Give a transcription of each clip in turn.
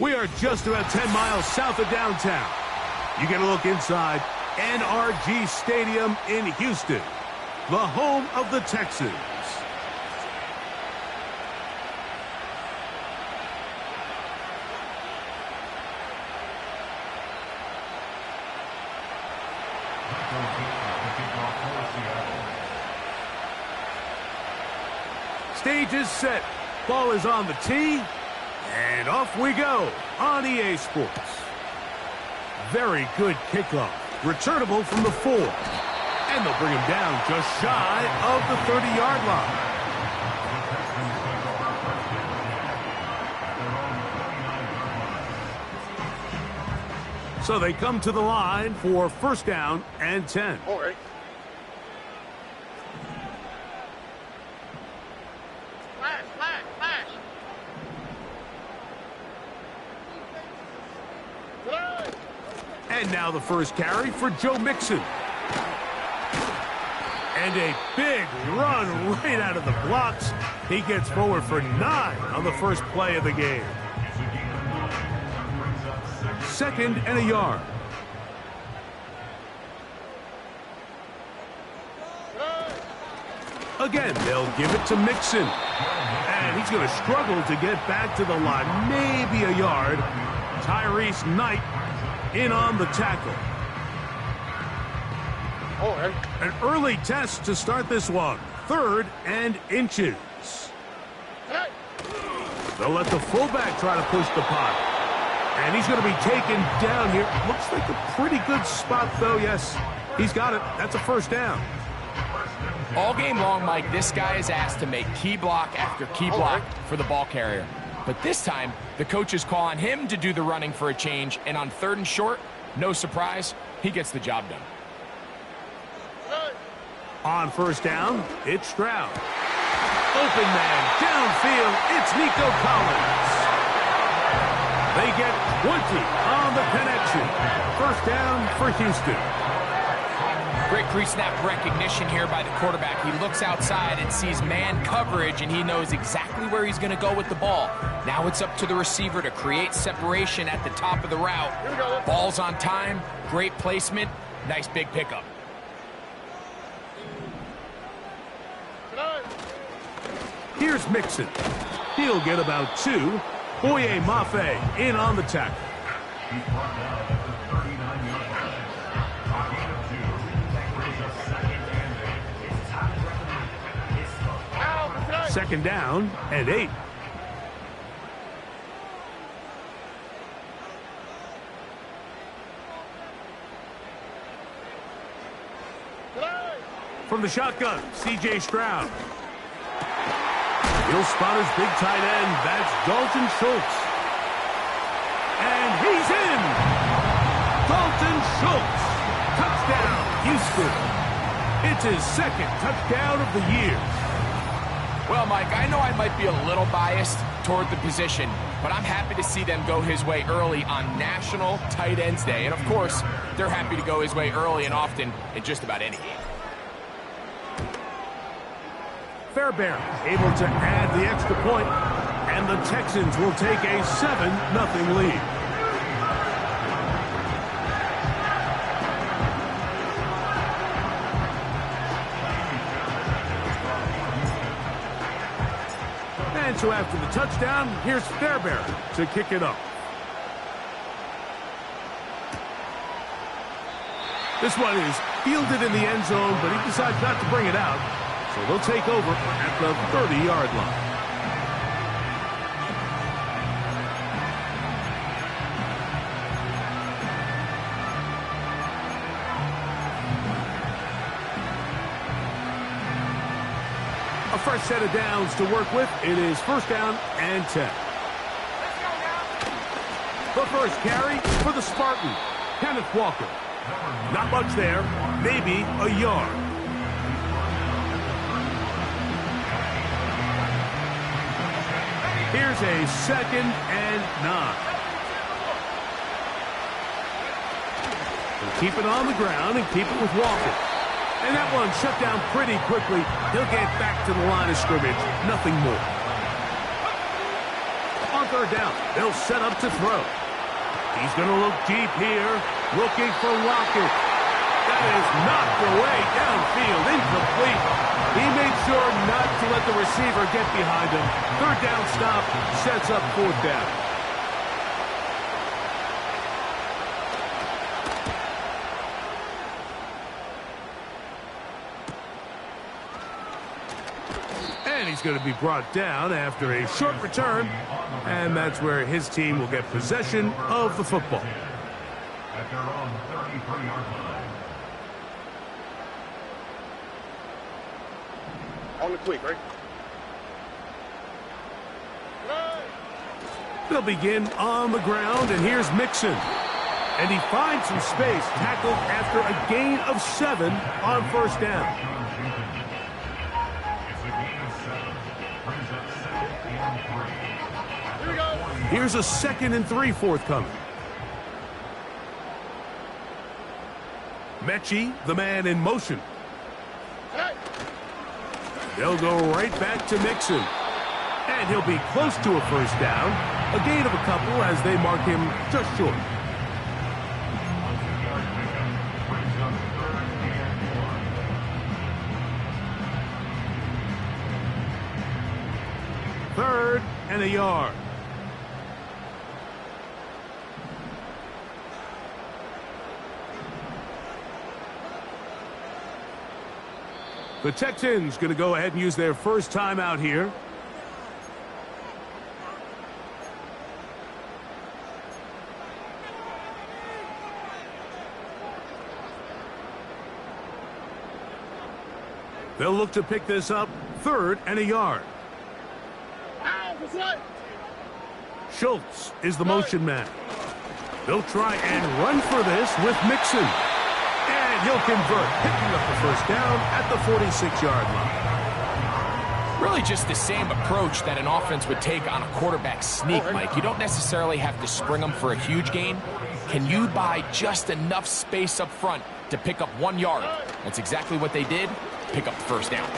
We are just about 10 miles south of downtown. You get a look inside NRG Stadium in Houston, the home of the Texans. Stage is set. Ball is on the tee. And off we go on EA Sports. Very good kickoff. Returnable from the 4. And they'll bring him down just shy of the 30-yard line. So they come to the line for first down and 10. All right. And now the first carry for Joe Mixon. And a big run right out of the blocks. He gets forward for 9 on the first play of the game. 2nd and a yard. Again, they'll give it to Mixon. And he's going to struggle to get back to the line. Maybe a yard. Tyrese Knight in on the tackle. An early test to start this one. 3rd and inches. They'll let the fullback try to push the pot. And he's going to be taken down here. Looks like a pretty good spot, though. Yes, he's got it. That's a first down. All game long, Mike, this guy is asked to make key block after key block for the ball carrier. But this time, the coaches call on him to do the running for a change, and on 3rd and short, no surprise, he gets the job done. On first down, it's Stroud. Open man, downfield, it's Nico Collins. They get 20 on the connection. First down for Houston. Great pre-snap recognition here by the quarterback. He looks outside and sees man coverage, and he knows exactly where he's going to go with the ball. Now it's up to the receiver to create separation at the top of the route. Ball's on time, great placement, nice big pickup. Here's Mixon. He'll get about 2. Boye Mafe in on the tackle. 2nd down and 8. From the shotgun, C.J. Stroud. He'll spot his big tight end. That's Dalton Schultz. And he's in! Dalton Schultz. Touchdown, Houston. It's his 2nd touchdown of the year. Well, Mike, I know I might be a little biased toward the position, but I'm happy to see them go his way early on National Tight Ends Day. And, of course, they're happy to go his way early and often in just about any game. Fairbairn able to add the extra point, and the Texans will take a 7-0 lead. And so after the touchdown, here's Fairbairn to kick it off. This one is fielded in the end zone, but he decides not to bring it out. So they'll take over at the 30-yard line. A fresh set of downs to work with. It is first down and 10. The first carry for the Spartan, Kenneth Walker. Not much there, maybe a yard. Here's a 2nd and 9. They'll keep it on the ground and keep it with Walker. And that one shut down pretty quickly. He'll get back to the line of scrimmage. Nothing more. On third down. They'll set up to throw. He's going to look deep here, looking for Lockett. That is knocked away downfield, incomplete. He made sure not to let the receiver get behind him. Third down stop sets up fourth down. And he's going to be brought down after a short return. And that's where his team will get possession of the football. At their own 33-yard line. On the quick, right? They'll begin on the ground, and here's Mixon. And he finds some space, tackled after a gain of 7 on first down. It's a gain of 7. Brings up 2nd and 3. Here we go. Here's a 2nd and 3 forthcoming. Mechie, the man in motion. Hey. They'll go right back to Mixon. And he'll be close to a first down. A gain of a couple as they mark him just short. Third and a yard. The Texans going to go ahead and use their first timeout here. They'll look to pick this up, 3rd and a yard. Schultz is the motion man. They'll try and run for this with Mixon. And he'll convert, picking up the first down at the 46-yard line. Really just the same approach that an offense would take on a quarterback sneak, Mike. You don't necessarily have to spring them for a huge gain. Can you buy just enough space up front to pick up 1 yard? That's exactly what they did. Pick up the first down.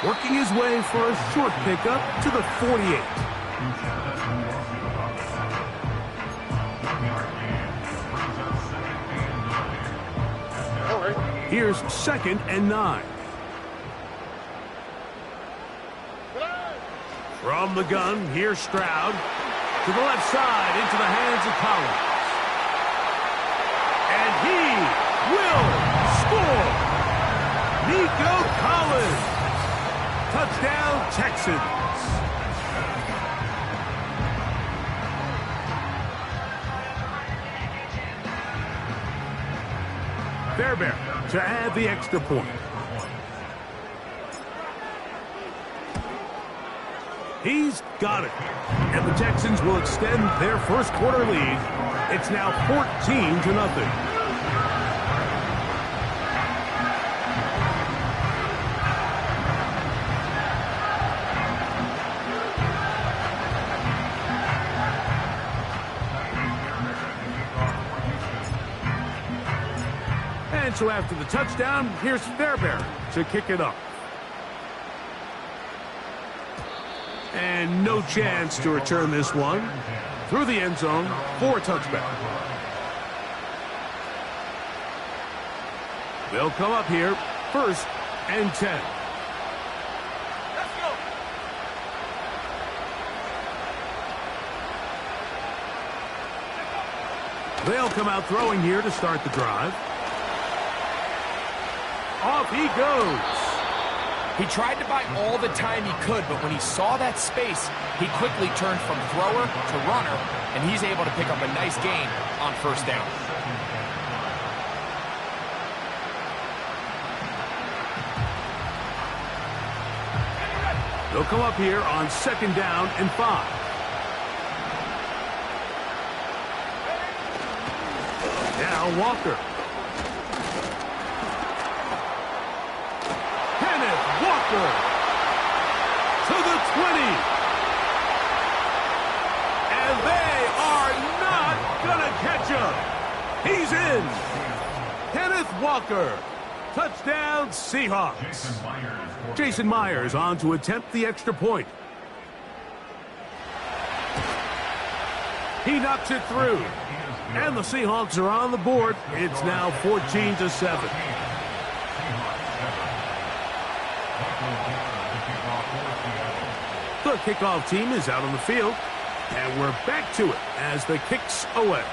Working his way for a short pickup to the 48. Here's 2nd and 9. From the gun, here's Stroud. To the left side, into the hands of Collins. And he will score! Nico Collins! Touchdown, Texans! Fairbairn to add the extra point. He's got it. And the Texans will extend their first quarter lead. It's now 14-0. And so after the touchdown, here's Fairbairn to kick it up. And no chance to return this one. Through the end zone for a touchback. They'll come up here, 1st and 10. Let's go. They'll come out throwing here to start the drive. Off he goes. He tried to buy all the time he could, but when he saw that space, he quickly turned from thrower to runner, and he's able to pick up a nice gain on first down. They'll come up here on 2nd down and 5. Now Walker. Walker to the 20. And they are not going to catch him. He's in. Kenneth Walker. Touchdown, Seahawks. Jason Myers on to attempt the extra point. He knocks it through. And the Seahawks are on the board. It's now 14-7. The kickoff team is out on the field. And we're back to it as the kick's away.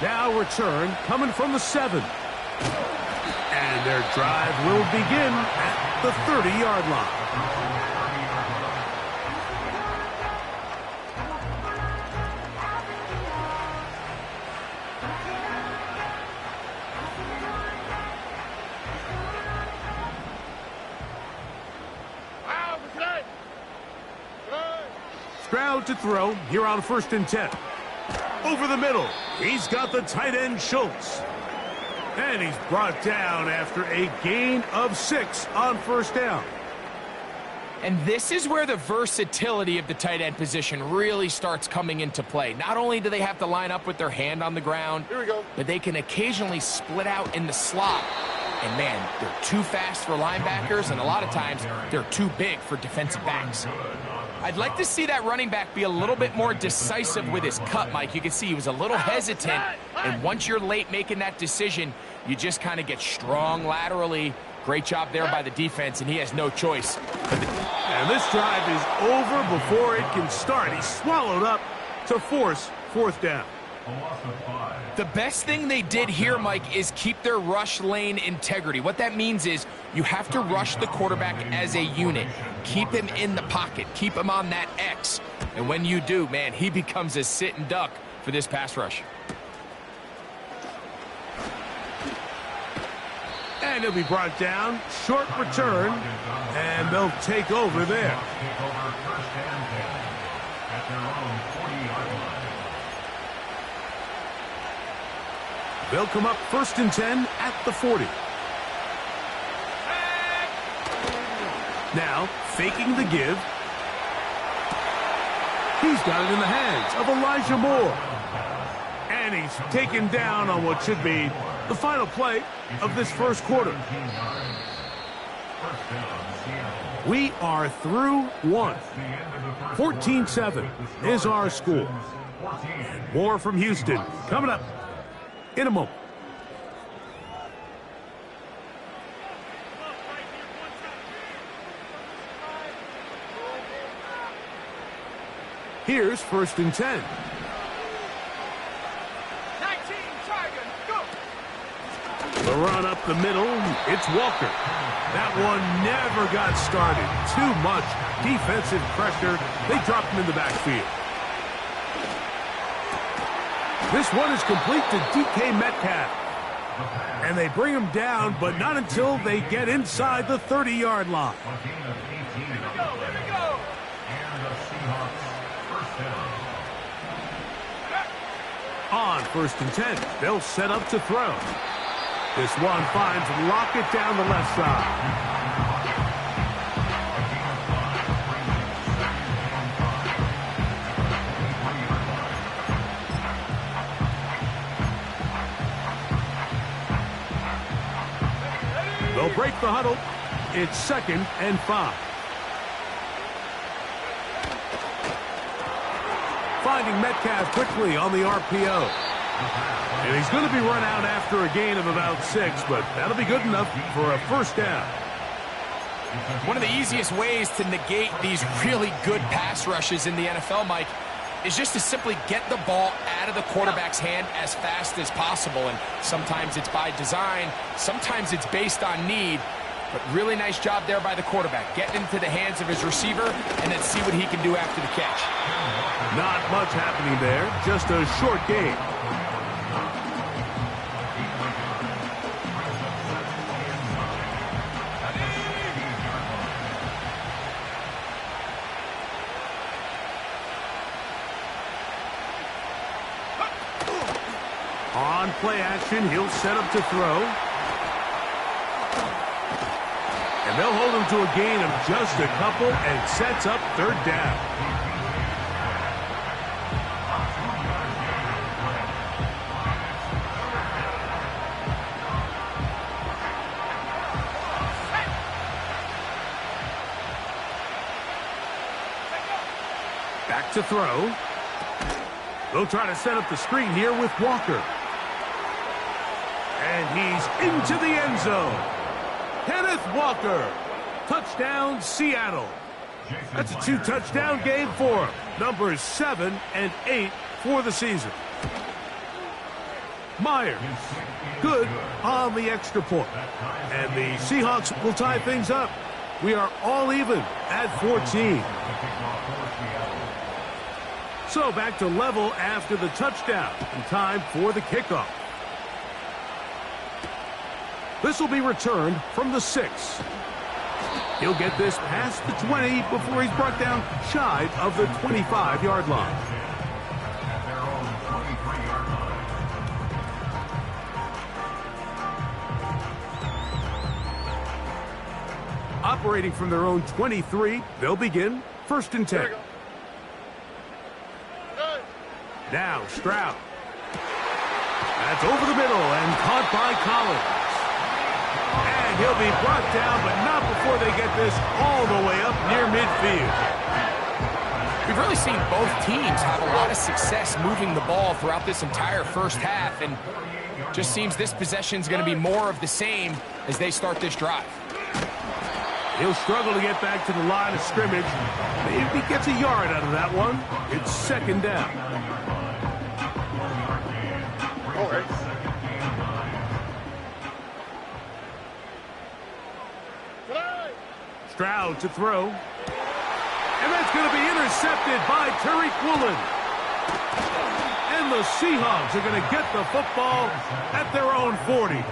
Now return coming from the 7. And their drive will begin at the 30-yard line. Stroud to throw here on 1st and 10. Over the middle, he's got the tight end Schultz. And he's brought down after a gain of 6 on 1st down. And this is where the versatility of the tight end position really starts coming into play. Not only do they have to line up with their hand on the ground, Here we go. but they can occasionally split out in the slot. And man, they're too fast for linebackers, and a lot of times they're too big for defensive backs. I'd like to see that running back be a little bit more decisive with his cut, Mike. You can see he was a little hesitant, and once you're late making that decision, you just kind of get strong laterally. Great job there by the defense, and he has no choice. And this drive is over before it can start. He's swallowed up to force 4th down. The best thing they did here, Mike, is keep their rush lane integrity. What that means is you have to rush the quarterback as a unit. Keep him in the pocket. Keep him on that X. And when you do, man, he becomes a sitting duck for this pass rush. And he'll be brought down. Short return. And they'll take over there. They'll come up 1st and 10 at the 40. Now, faking the give. He's got it in the hands of Elijah Moore. And he's taken down on what should be the final play of this 1st quarter. We are through 1. 14-7 is our score. More from Houston coming up in a moment. Here's 1st and 10. 19, Tiger, go! The run up the middle, it's Walker. That one never got started. Too much defensive pressure. They dropped him in the backfield. This one is complete to DK Metcalf. And they bring him down, but not until they get inside the 30-yard line. On 1st and 10, they'll set up to throw. This one finds Lockett down the left side. They'll break the huddle. It's 2nd and 5. Finding Metcalf quickly on the RPO. And he's going to be run out after a gain of about 6, but that'll be good enough for a 1st down. One of the easiest ways to negate these really good pass rushes in the NFL, Mike, is just to simply get the ball out of the quarterback's hand as fast as possible. And sometimes it's by design, sometimes it's based on need. But really nice job there by the quarterback, getting into the hands of his receiver, and then see what he can do after the catch. Not much happening there, just a short gain. On play action, he'll set up to throw. And they'll hold him to a gain of just a couple and sets up 3rd down. Back to throw. They'll try to set up the screen here with Walker. And he's into the end zone. Kenneth Walker. Touchdown, Seattle. That's a 2-touchdown game for him. Numbers 7 and 8 for the season. Myers. Good on the extra point. And the Seahawks will tie things up. We are all even at 14. So back to level after the touchdown. And time for the kickoff. This will be returned from the 6. He'll get this past the 20 before he's brought down shy of the 25-yard line. At their own 23-yard line. Operating from their own 23, they'll begin 1st and 10. Now Stroud. That's over the middle and caught by Collins. And he'll be brought down, but not before they get this all the way up near midfield. We've really seen both teams have a lot of success moving the ball throughout this entire first half, and just seems this possession is going to be more of the same as they start this drive. He'll struggle to get back to the line of scrimmage. Maybe he gets a yard out of that one. It's 2nd down. Stroud to throw. And that's going to be intercepted by Tariq Woolen. And the Seahawks are going to get the football at their own 40.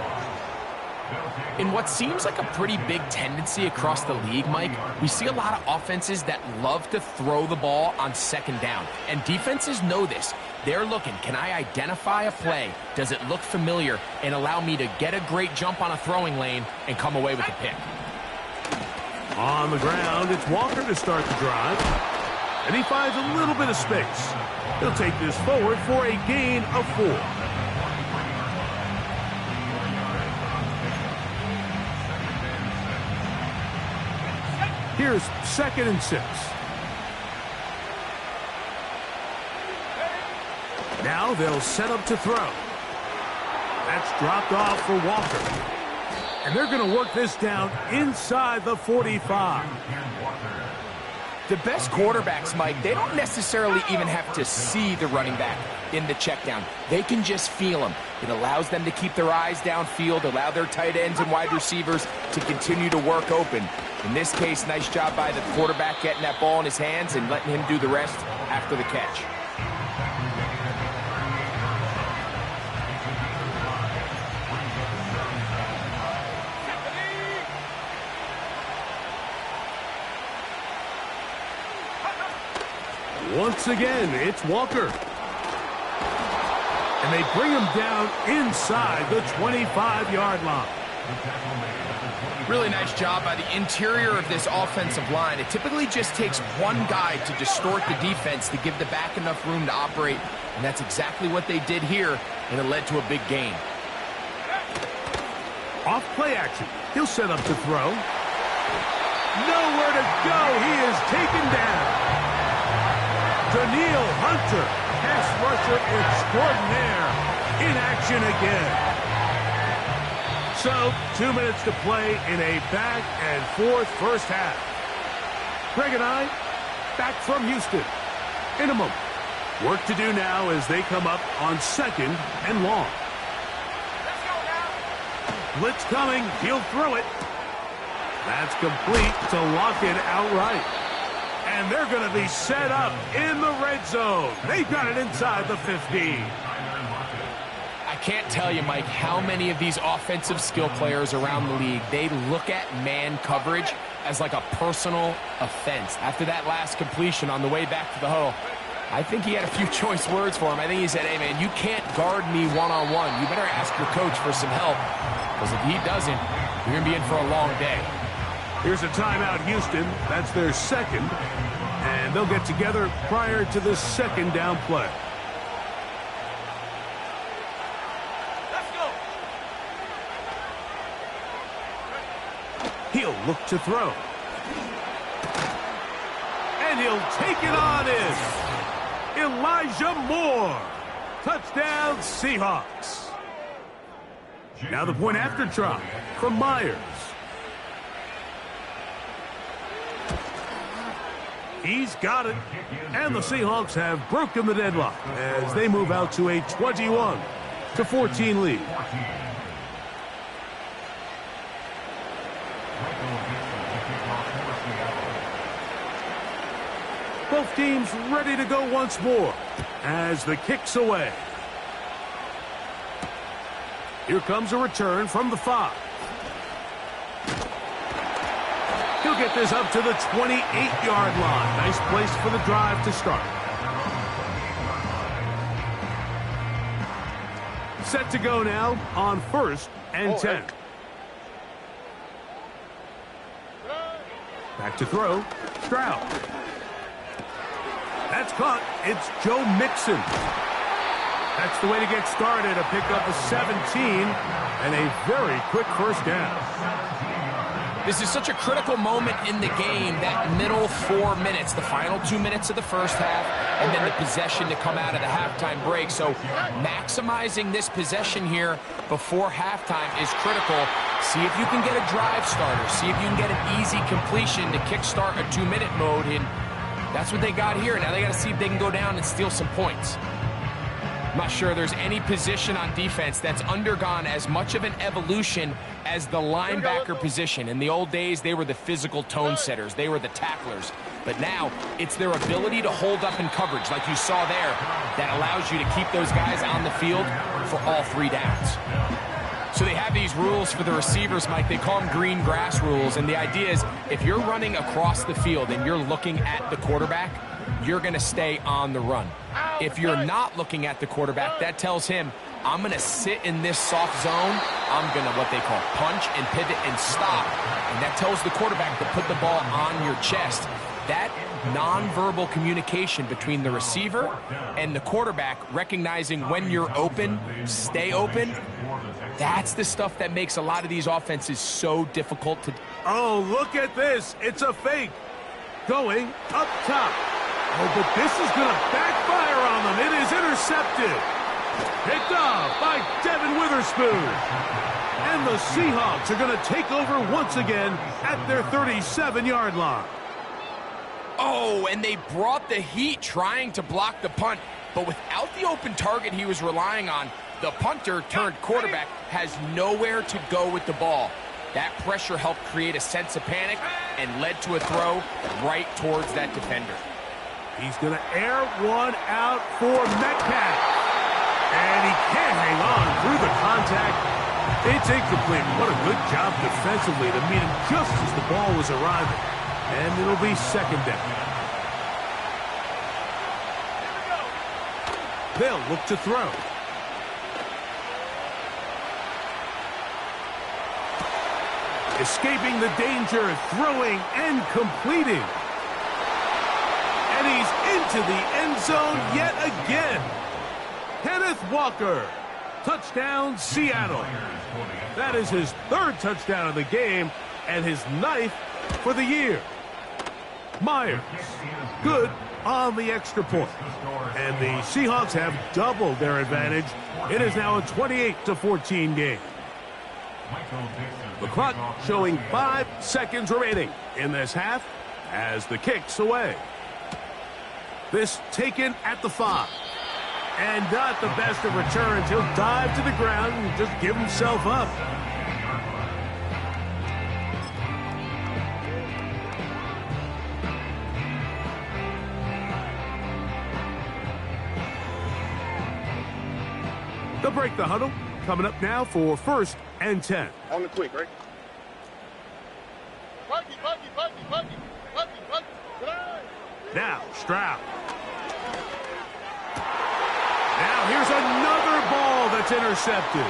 In what seems like a pretty big tendency across the league, Mike, we see a lot of offenses that love to throw the ball on 2nd down. And defenses know this. They're looking, can I identify a play? Does it look familiar? And allow me to get a great jump on a throwing lane and come away with a pick. On the ground, it's Walker to start the drive. And he finds a little bit of space. He'll take this forward for a gain of 4. Here's 2nd and 6. Now they'll set up to throw. That's dropped off for Walker. And they're going to work this down inside the 45. The best quarterbacks, Mike, they don't necessarily even have to see the running back in the check down. They can just feel him. It allows them to keep their eyes downfield, allow their tight ends and wide receivers to continue to work open. In this case, nice job by the quarterback getting that ball in his hands and letting him do the rest after the catch. Once again, it's Walker. And they bring him down inside the 25-yard line. Really nice job by the interior of this offensive line. It typically just takes one guy to distort the defense to give the back enough room to operate, and that's exactly what they did here, and it led to a big gain. Off play action. He'll set up to throw. Nowhere to go. He is taken down. Daniil Hunter, pass rusher extraordinaire, in action again. So, 2 minutes to play in a back-and-forth first half. Greg and I, back from Houston. In a moment. Work to do now as they come up on 2nd and long. Let's go now. Blitz coming. He'll throw it. That's complete to lock it outright. And they're going to be set up in the red zone. They've got it inside the 15. I can't tell you, Mike, how many of these offensive skill players around the league, they look at man coverage as like a personal offense. After that last completion on the way back to the huddle, I think he had a few choice words for him. I think he said, hey, man, you can't guard me one-on-one. You better ask your coach for some help, because if he doesn't, you're going to be in for a long day. Here's a timeout, Houston. That's their 2nd. And they'll get together prior to the 2nd down play. Let's go. He'll look to throw. And he'll take it on in. Elijah Moore. Touchdown, Seahawks. Now the point after try from Myers. He's got it. And the Seahawks have broken the deadlock as they move out to a 21-14 lead. Both teams ready to go once more as the kick's away. Here comes a return from the 5. He'll get this up to the 28-yard line. Nice place for the drive to start. Set to go now on 1st and 10. Back to throw. Stroud. That's caught. It's Joe Mixon. That's the way to get started. A pickup of 17 and a very quick first down. This is such a critical moment in the game, that middle 4 minutes, the final 2 minutes of the first half, and then the possession to come out of the halftime break. So maximizing this possession here before halftime is critical. See if you can get a drive starter. See if you can get an easy completion to kickstart a 2-minute mode. And that's what they got here. Now they got to see if they can go down and steal some points. I'm not sure there's any position on defense that's undergone as much of an evolution as the linebacker position. In the old days, they were the physical tone setters. They were the tacklers. But now, it's their ability to hold up in coverage, like you saw there, that allows you to keep those guys on the field for all 3 downs. So they have these rules for the receivers, Mike. They call them green grass rules. And the idea is, if you're running across the field and you're looking at the quarterback, you're going to stay on the run. If you're not looking at the quarterback, that tells him, I'm going to sit in this soft zone. I'm going to, what they call, punch and pivot and stop. And that tells the quarterback to put the ball on your chest. That nonverbal communication between the receiver and the quarterback, recognizing when you're open, stay open, that's the stuff that makes a lot of these offenses so difficult to... Oh, look at this. It's a fake. Going up top. Oh, but this is going to backfire on them. It is intercepted. Picked off by Devin Witherspoon. And the Seahawks are going to take over once again at their 37-yard line. Oh, and they brought the heat trying to block the punt. But without the open target he was relying on, the punter turned quarterback has nowhere to go with the ball. That pressure helped create a sense of panic and led to a throw right towards that defender. He's going to air one out for Metcalf. And he can't hang on through the contact. It's incomplete. What a good job defensively to meet him just as the ball was arriving. And it'll be 2nd down. They'll look to throw. Escaping the danger, throwing and completing. And he's into the end zone yet again. Kenneth Walker. Touchdown, Seattle. That is his 3rd touchdown of the game and his 9th for the year. Myers, good on the extra point. And the Seahawks have doubled their advantage. It is now a 28-14 game. The clock showing 5 seconds remaining in this half as the kick's away. This taken at the 5. And not the best of returns. He'll dive to the ground and just give himself up. They'll break the huddle. Coming up now for 1st and 10. On the quick, right? Now, Stroud. Now, here's another ball that's intercepted.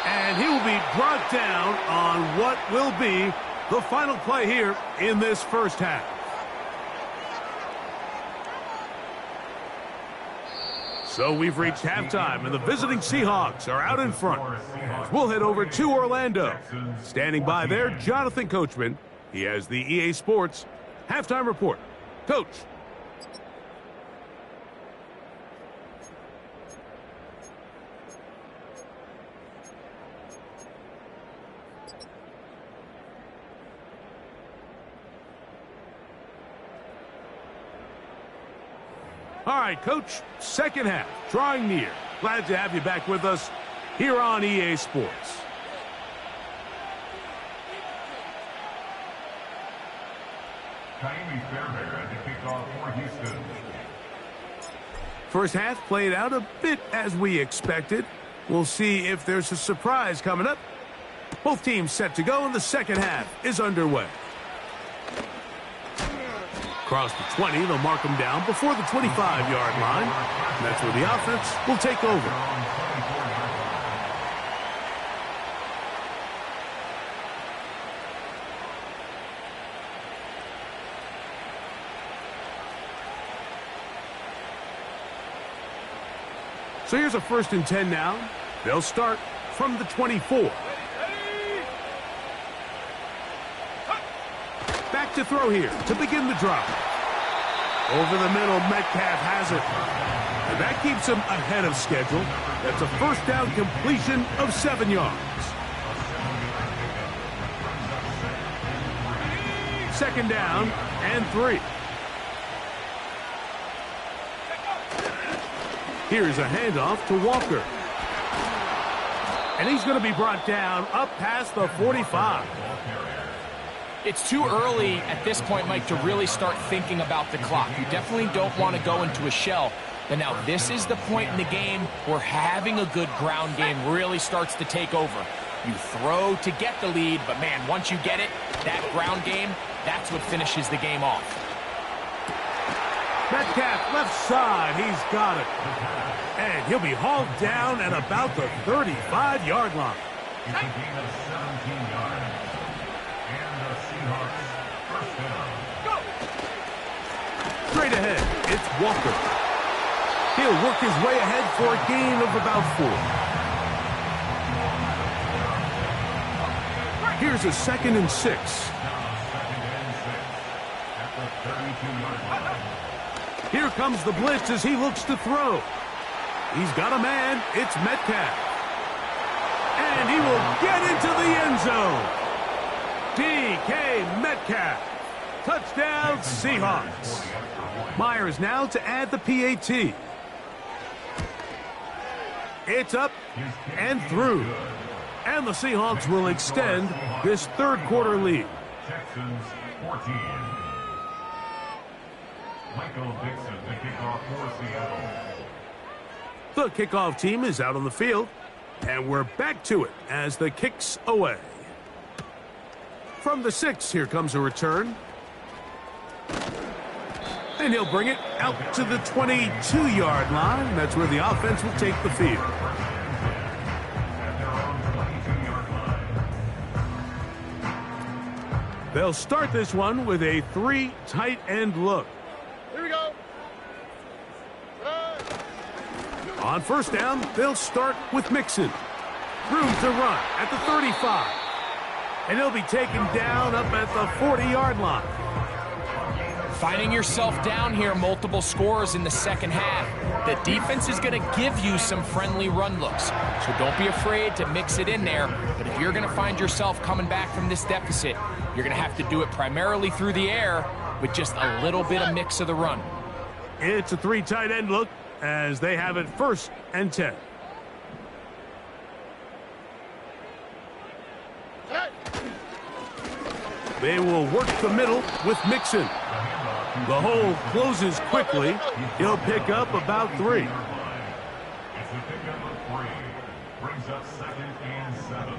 And he will be brought down on what will be the final play here in this first half. So we've reached halftime, and the visiting Seahawks are out in front. We'll head over to Orlando. Standing by there, Jonathan Coachman. He has the EA Sports halftime report. Coach. All right, Coach, second half, drawing near. Glad to have you back with us here on EA Sports. Taimi Fairbairn at the kickoff for Houston. First half played out a bit as we expected. We'll see if there's a surprise coming up. Both teams set to go, and the second half is underway. Across the 20, they'll mark them down before the 25-yard line. And that's where the offense will take over. So here's a 1st and 10 now. They'll start from the 24. Back to throw here to begin the drive. Over the middle, Metcalf has it. And that keeps him ahead of schedule. That's a first down completion of 7 yards. Second down and 3. Here's a handoff to Walker. And he's going to be brought down up past the 45. It's too early at this point, Mike, to really start thinking about the clock. You definitely don't want to go into a shell. But now this is the point in the game where having a good ground game really starts to take over. You throw to get the lead, but man, once you get it, that ground game, that's what finishes the game off. Metcalf left side, he's got it. And he'll be hauled down at about the 35-yard line. It's a gain of 17 yards. And the Seahawks first down. Go! Straight ahead, it's Walker. He'll work his way ahead for a gain of about 4. Here's a 2nd and 6. Now 2nd and 6 at the 32-yard line. Here comes the blitz as he looks to throw. He's got a man. It's Metcalf. And he will get into the end zone. DK Metcalf. Touchdown, Seahawks. Myers now to add the PAT. It's up and through. And the Seahawks will extend this third-quarter lead. Texans 14. Michael Dixon, the kickoff for Seattle. The kickoff team is out on the field, and we're back to it as the kick's away. From the 6, here comes a return. And he'll bring it out to the 22-yard line. That's where the offense will take the field. At their own 22-yard line. They'll start this one with a 3 tight end look. Here we go. On first down, they'll start with Mixon. Room to run at the 35. And he'll be taken down up at the 40-yard line. Finding yourself down here, multiple scores in the second half. The defense is going to give you some friendly run looks. So don't be afraid to mix it in there. But if you're going to find yourself coming back from this deficit, you're going to have to do it primarily through the air with just a little bit of mix of the run. It's a 3 tight end look as they have it 1st and 10. They will work the middle with Mixon. The hole closes quickly. He'll pick up about 3. It's a pickup of 3. Brings up 2nd and 7.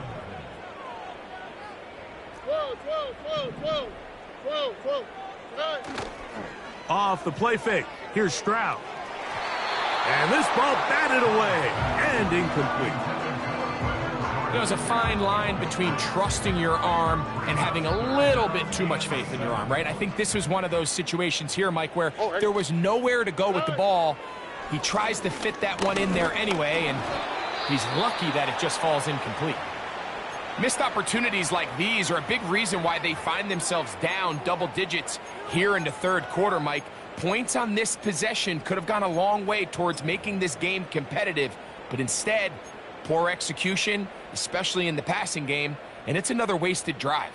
Off the play fake. Here's Stroud. And this ball batted away and incomplete. There's a fine line between trusting your arm and having a little bit too much faith in your arm, right? I think this was one of those situations here, Mike, where there was nowhere to go with the ball. He tries to fit that one in there anyway, and he's lucky that it just falls incomplete. Missed opportunities like these are a big reason why they find themselves down double digits here in the third quarter, Mike. Points on this possession could have gone a long way towards making this game competitive, but instead, poor execution, especially in the passing game, and it's another wasted drive.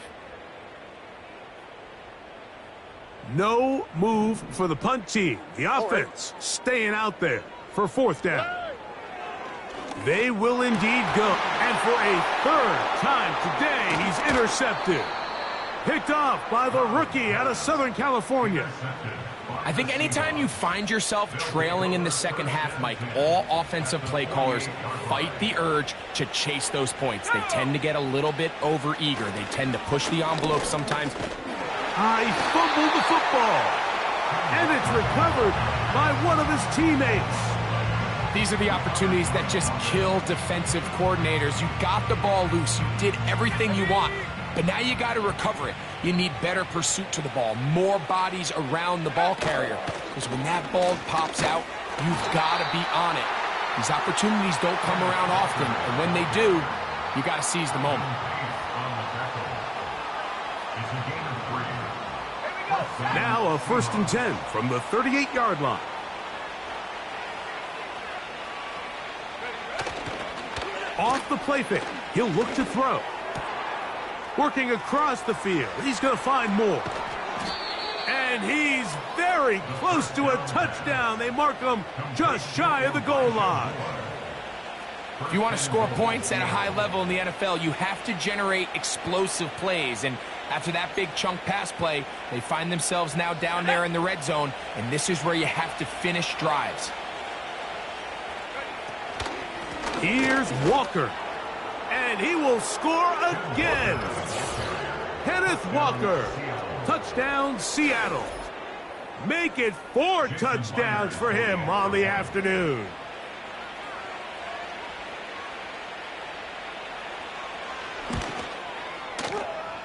No move for the punt team. The offense staying out there for 4th down. They will indeed go. And for a 3rd time today, he's intercepted. Picked off by the rookie out of Southern California. I think anytime you find yourself trailing in the second half, Mike, all offensive play callers fight the urge to chase those points. They tend to get a little bit overeager. They tend to push the envelope sometimes. He fumbled the football. And it's recovered by one of his teammates. These are the opportunities that just kill defensive coordinators. You got the ball loose. You did everything you want. But now you got to recover it. You need better pursuit to the ball, more bodies around the ball carrier. Because when that ball pops out, you've got to be on it. These opportunities don't come around often, and when they do, you got to seize the moment. Now a 1st and 10 from the 38-yard line. Off the play fake, he'll look to throw. Working across the field, he's going to find more. And he's very close to a touchdown. They mark him just shy of the goal line. If you want to score points at a high level in the NFL, you have to generate explosive plays. And after that big chunk pass play, they find themselves now down there in the red zone. And this is where you have to finish drives. Here's Walker. And he will score again. Kenneth Walker. Touchdown, Seattle. Make it 4 touchdowns for him on the afternoon.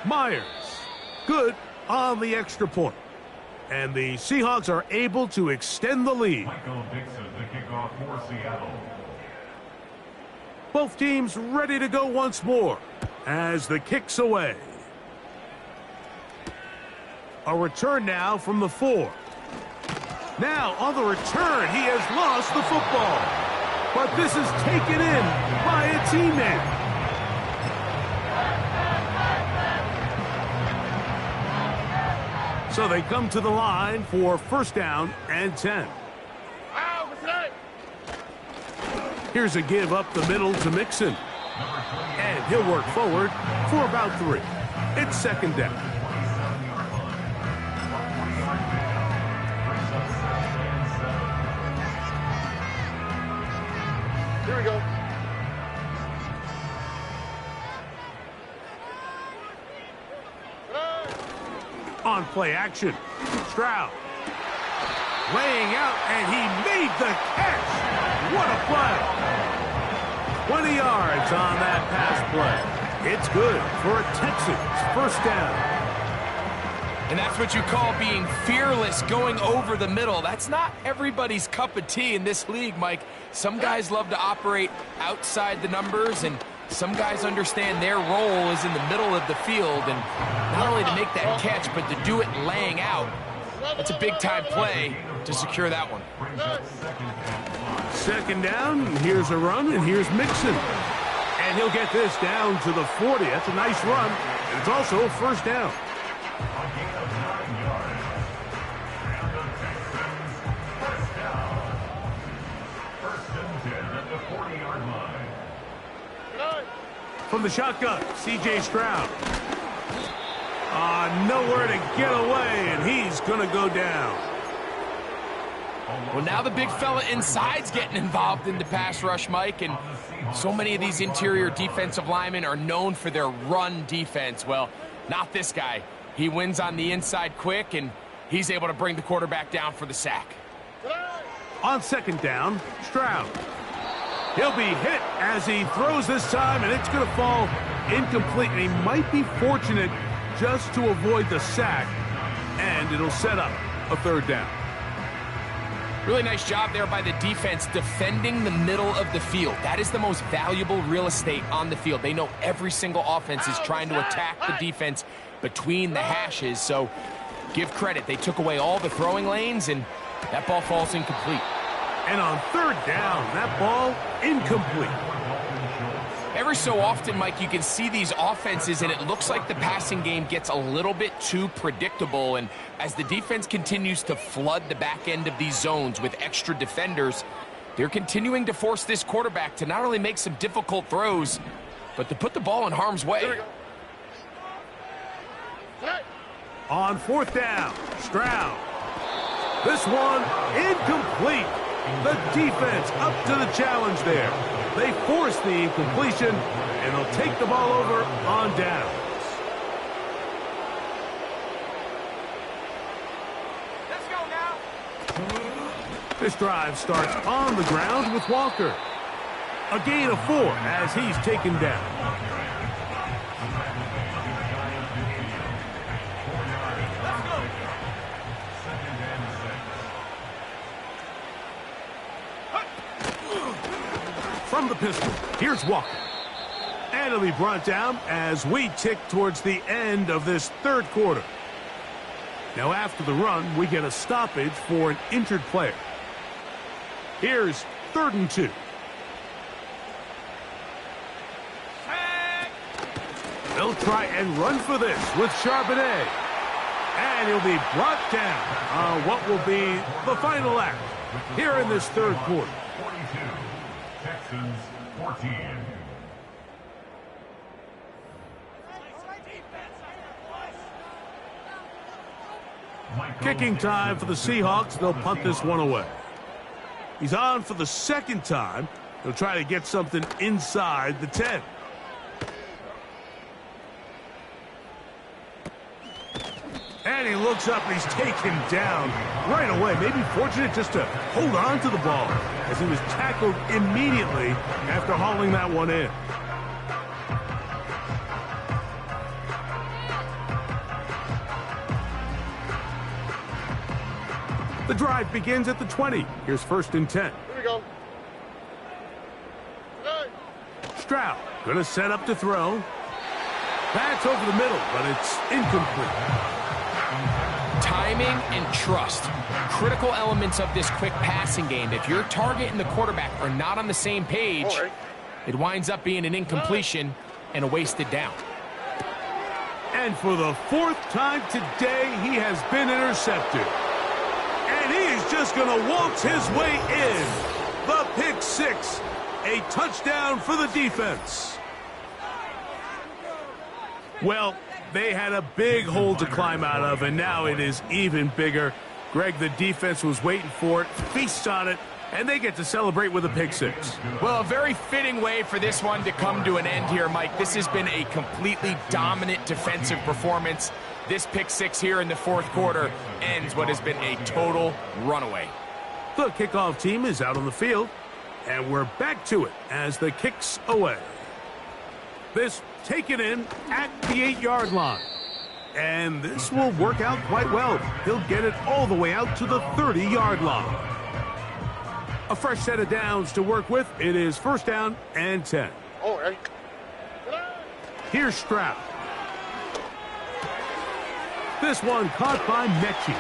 Myers. Good on the extra point. And the Seahawks are able to extend the lead. Michael Dixon, the kickoff for Seattle. Both teams ready to go once more as the kick's away. A return now from the 4. Now on the return, he has lost the football. But this is taken in by a teammate. So they come to the line for 1st down and 10. Here's a give up the middle to Mixon. And he'll work forward for about 3. It's 2nd down. Here we go. On play action, Stroud. Laying out, and he made the catch. What a play. 20 yards on that pass play. It's good for a Texans 1st down. And that's what you call being fearless, going over the middle. That's not everybody's cup of tea in this league, Mike. Some guys love to operate outside the numbers, and some guys understand their role is in the middle of the field. And not only to make that catch, but to do it laying out. That's a big-time play to secure that one. 2nd down, here's a run, and here's Mixon. And he'll get this down to the 40. That's a nice run. And it's also 1st down. From the shotgun, C.J. Stroud. Nowhere to get away, and he's going to go down. Well, now the big fella inside's getting involved in the pass rush, Mike, and so many of these interior defensive linemen are known for their run defense. Well, not this guy. He wins on the inside quick, and he's able to bring the quarterback down for the sack. On 2nd down, Stroud. He'll be hit as he throws this time, and it's going to fall incomplete. And he might be fortunate just to avoid the sack, and it'll set up a 3rd down. Really nice job there by the defense defending the middle of the field. That is the most valuable real estate on the field. They know every single offense is trying to attack the defense between the hashes, so give credit. They took away all the throwing lanes, and that ball falls incomplete. And on 3rd down, that ball incomplete. Every Every so often, Mike, you can see these offenses, and it looks like the passing game gets a little bit too predictable. And as the defense continues to flood the back end of these zones with extra defenders, they're continuing to force this quarterback to not only make some difficult throws, but to put the ball in harm's way. On fourth down, Stroud. This one incomplete. The defense up to the challenge there. They force the incompletion, and they'll take the ball over on downs. Let's go now. This drive starts on the ground with Walker. A gain of 4 as he's taken down. From the pistol, here's Walker. And it'll be brought down as we tick towards the end of this third quarter. Now after the run, we get a stoppage for an injured player. Here's 3rd and 2. They'll try and run for this with Charbonnet. And he'll be brought down on what will be the final act here in this third quarter. 42, Texans 14. Kicking time for the Seahawks. They'll punt this one away. He's on for the 2nd time. He'll try to get something inside the 10. And he looks up and he's taken down right away. Maybe fortunate just to hold on to the ball as he was tackled immediately after hauling that one in. The drive begins at the 20. Here's 1st and 10. Here we go. Stroud going to set up to throw. That's over the middle, but it's incomplete. Timing and trust, critical elements of this quick passing game. If your target and the quarterback are not on the same page, it winds up being an incompletion and a wasted down. And for the 4th time today, he has been intercepted. And he is just going to waltz his way in. The pick 6, a touchdown for the defense. Well, they had a big hole to climb out of, and now it is even bigger. Greg, the defense was waiting for it, feasts on it, and they get to celebrate with a pick 6. Well, a very fitting way for this one to come to an end here, Mike. This has been a completely dominant defensive performance. This pick 6 here in the 4th quarter ends what has been a total runaway. The kickoff team is out on the field, and we're back to it as the kick's away. This taken in at the 8-yard line. And this will work out quite well. He'll get it all the way out to the 30-yard line. A fresh set of downs to work with. It is 1st down and 10. Here's Stroud. This one caught by Mechie.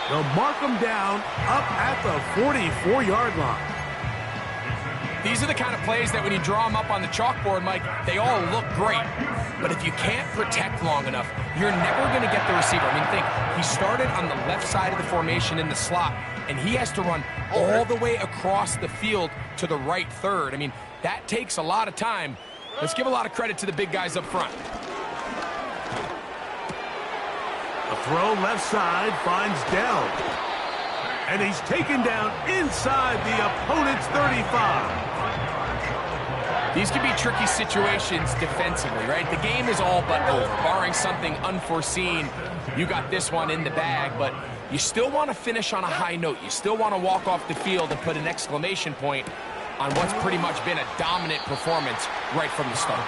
They'll mark him down up at the 44-yard line. These are the kind of plays that when you draw them up on the chalkboard, Mike, they all look great. But if you can't protect long enough, you're never going to get the receiver. I mean, think, he started on the left side of the formation in the slot, and he has to run all the way across the field to the right third. I mean, that takes a lot of time. Let's give a lot of credit to the big guys up front. A throw left side finds Dell. And he's taken down inside the opponent's 35. These can be tricky situations defensively, right? The game is all but over. Barring something unforeseen, you got this one in the bag, but you still want to finish on a high note. You still want to walk off the field and put an exclamation point on what's pretty much been a dominant performance right from the start.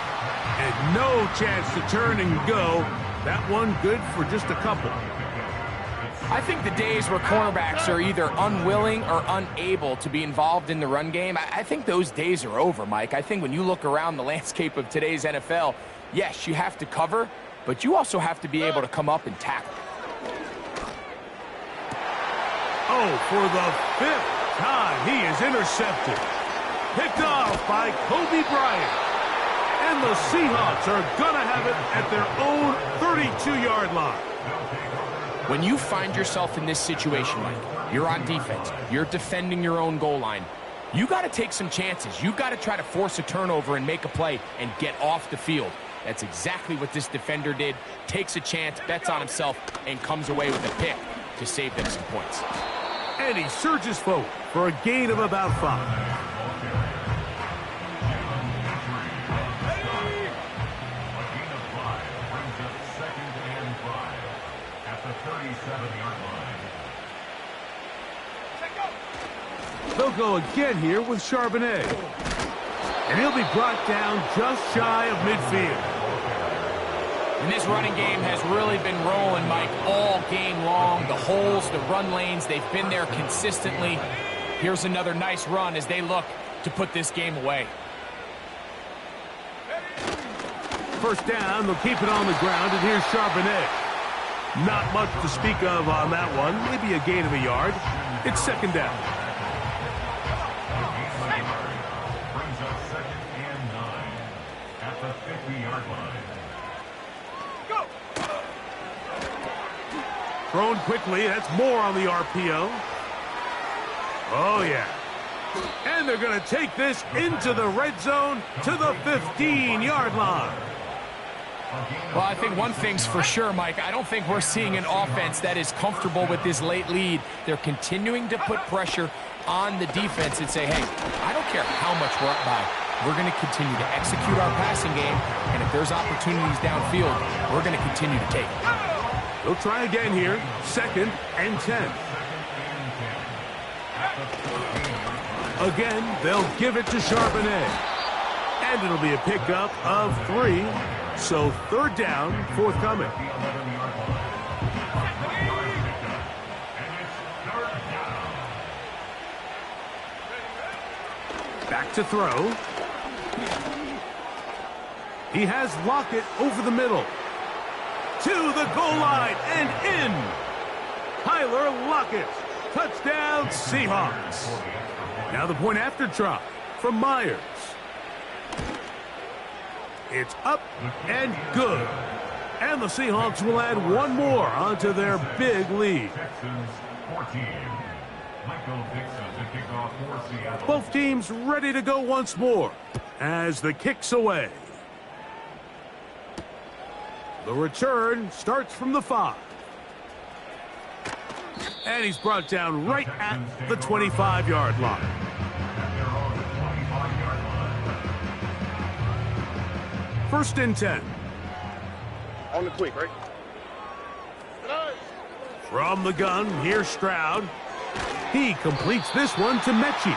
And no chance to turn and go. That one good for just a couple. I think the days where cornerbacks are either unwilling or unable to be involved in the run game, I think those days are over, Mike. I think when you look around the landscape of today's NFL, yes, you have to cover, but you also have to be able to come up and tackle. Oh, for the 5th time, he is intercepted. Picked off by Kobe Bryant. And the Seahawks are going to have it at their own 32-yard line. When you find yourself in this situation, Mike, you're on defense, you're defending your own goal line, you got to take some chances. You got to try to force a turnover and make a play and get off the field. That's exactly what this defender did. Takes a chance, bets on himself, and comes away with a pick to save them some points. And he surges forward for a gain of about 5. They'll go again here with Charbonnet. And he'll be brought down just shy of midfield. And this running game has really been rolling, Mike, all game long. The holes, the run lanes, they've been there consistently. Here's another nice run as they look to put this game away. First down, they'll keep it on the ground, and here's Charbonnet. Not much to speak of on that one, maybe a gain of a yard. It's second down. Thrown quickly, that's more on the RPO. Oh, yeah. And they're going to take this into the red zone to the 15-yard line. Well, I think one thing's for sure, Mike. I don't think we're seeing an offense that is comfortable with this late lead. They're continuing to put pressure on the defense and say, hey, I don't care how much we're up by. We're going to continue to execute our passing game, and if there's opportunities downfield, we're going to continue to take it. They'll try again here. Second and 10. Again, they'll give it to Charbonnet. And it'll be a pickup of 3. So third down, forthcoming. Back to throw. He has Lockett over the middle. To the goal line and in. Tyler Lockett. Touchdown, Seahawks. Now the point after try from Myers. It's up and good. And the Seahawks will add one more onto their big lead. Both teams ready to go once more as the kick's away. The return starts from the 5. And he's brought down right at the 25-yard line. First and 10. On the quick, right? From the gun, here's Stroud. He completes this one to Mechie.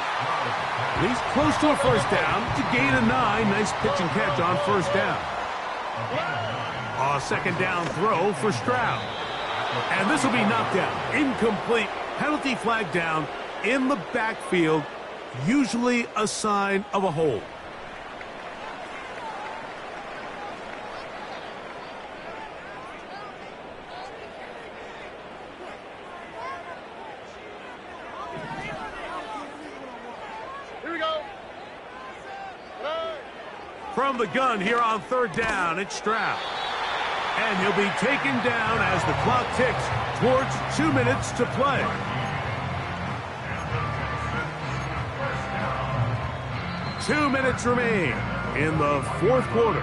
He's close to a first down to gain a 9. Nice pitch and catch on first down. A second down throw for Stroud. And this will be knocked down. Incomplete. Penalty flag down in the backfield. Usually a sign of a hold. From the gun here on third down, it's Stroud. And he'll be taken down as the clock ticks towards 2 minutes to play. Two minutes remain in the fourth quarter.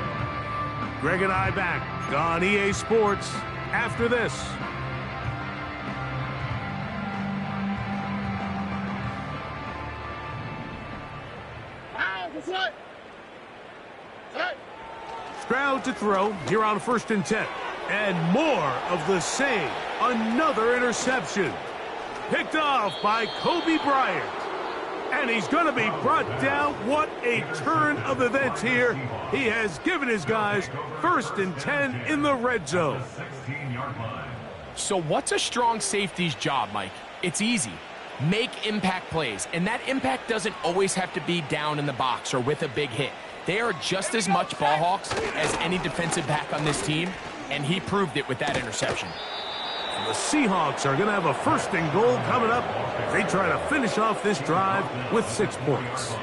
Greg and I back on EA Sports after this. Stroud to throw here on first and 10. And more of the same. Another interception. Picked off by Kobe Bryant. And he's going to be brought down. What a turn of events here. He has given his guys first and 10 in the red zone. So what's a strong safety's job, Mike? It's easy. Make impact plays. And that impact doesn't always have to be down in the box or with a big hit. They are just as much ball hawks as any defensive back on this team, and he proved it with that interception. And the Seahawks are going to have a first and goal coming up as they try to finish off this drive with 6 points.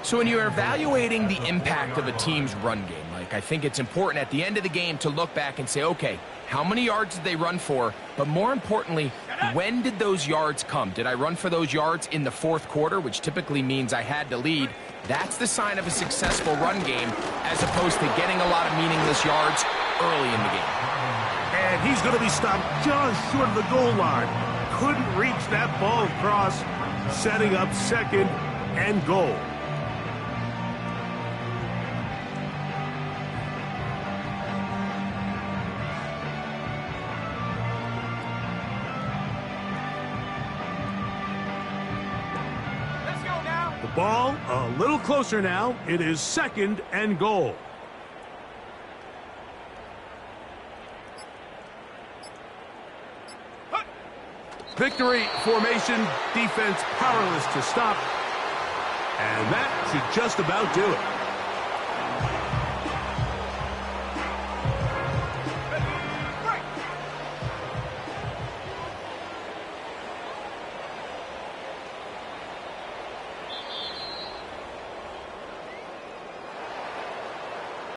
So when you're evaluating the impact of a team's run game, I think it's important at the end of the game to look back and say, okay, how many yards did they run for? But more importantly, when did those yards come? Did I run for those yards in the fourth quarter, which typically means I had to lead? That's the sign of a successful run game, as opposed to getting a lot of meaningless yards early in the game. And he's going to be stopped just short of the goal line. Couldn't reach that ball across, setting up second and goal. Ball a little closer now. It is second and goal. Victory formation, defense powerless to stop. And that should just about do it.